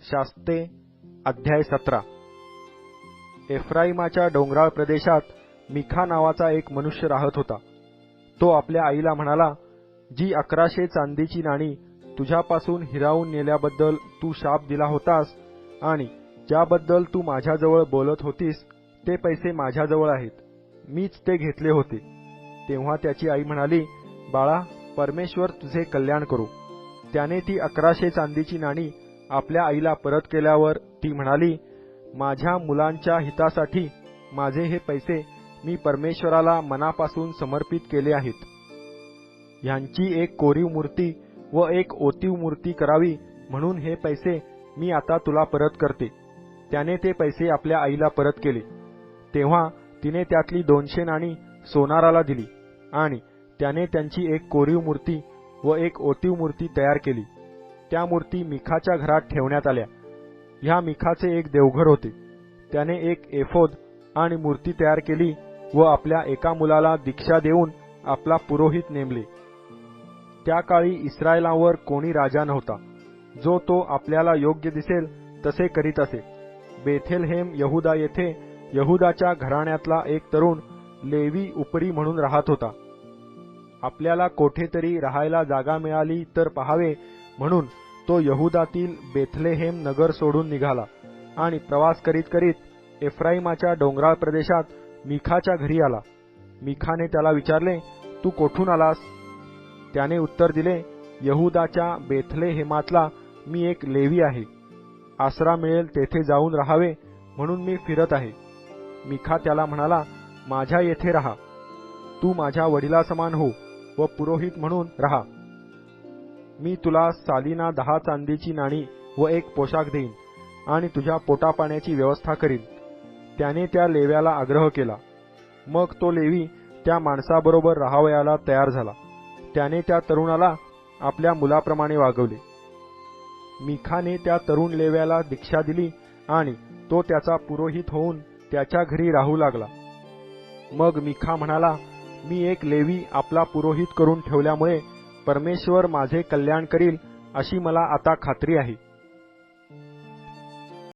शास्ते अध्याय 17। एफ्राईमाच्या डोंगराळ प्रदेशात मिखा नावाचा एक मनुष्य राहत होता। तो आपल्या आईला म्हणाला, जी 1100 चांदीची नाणी तुझ्यापासून हिरावून नेल्याबद्दल तू शाप दिला होतास आणि ज्याबद्दल तू माझ्याजवळ बोलत होतीस ते पैसे माझ्याजवळ आहेत, मीच ते घेतले होते। तेव्हा त्याची आई म्हणाली, बाळा, परमेश्वर तुझे कल्याण करो। त्याने ती 1100 चांदीची नाणी आपल्या आईला परत केल्यावर ती म्हणाली, माझ्या मुलांच्या हितासाठी माझे हे पैसे मी परमेश्वराला मनापासून समर्पित केले आहेत। ह्यांची एक कोरीव मूर्ती व एक ओतीव मूर्ती करावी म्हणून हे पैसे मी आता तुला परत करते। त्याने ते पैसे आपल्या आईला परत केले। तेव्हा तिने त्यातली 200 नाणी सोनाराला दिली आणि त्याने त्यांची एक कोरीव मूर्ती व एक ओतीव मूर्ती तयार केली। त्या मूर्ती मिखाच्या घरात ठेवण्यात आल्या। ह्या मिखाचे एक देवघर होते। त्याने एक एफोद आणि मूर्ती तयार केली व आपल्या एका मुलाला दीक्षा देऊन आपला पुरोहित नेमले। त्या काळी इस्रायलावर कोणी राजा नव्हता, जो तो आपल्याला योग्य दिसेल तसे करीत असे। बेथेलहेम यहुदा येथे यहुदाच्या घराण्यातला एक तरुण लेवी उपरी म्हणून राहत होता। आपल्याला कोठेतरी राहायला जागा मिळाली तर पहावे म्हणून तो यहुदातील बेथलेहेम नगर सोडून निघाला आणि प्रवास करीत करीत एफ्राईमाच्या डोंगराळ प्रदेशात मिखाच्या घरी आला। मिखाने त्याला विचारले, तू कोठून आलास? त्याने उत्तर दिले, यहुदाच्या बेथलेहेमातला मी एक लेवी आहे। आसरा मिळेल तेथे जाऊन राहावे म्हणून मी फिरत आहे। मिखा त्याला म्हणाला, माझ्या येथे राहा, तू माझ्या वडिलासमान हो व पुरोहित म्हणून राहा। मी तुला सालीना 10 चांदीची नाणी व एक पोशाख देईन आणि तुझ्या पोटापाण्याची व्यवस्था करीन। त्याने त्या लेव्याला आग्रह केला। मग तो लेवी त्या माणसाबरोबर राहावयाला तयार झाला। त्याने त्या तरुणाला आपल्या मुलाप्रमाणे वागवले। मिखाने त्या तरुण लेव्याला दीक्षा दिली आणि तो त्याचा पुरोहित होऊन त्याच्या घरी राहू लागला। मग मिखा म्हणाला, मी एक लेवी आपला पुरोहित करून ठेवल्यामुळे परमेश्वर माझे कल्याण करील अशी मला आता खात्री आहे।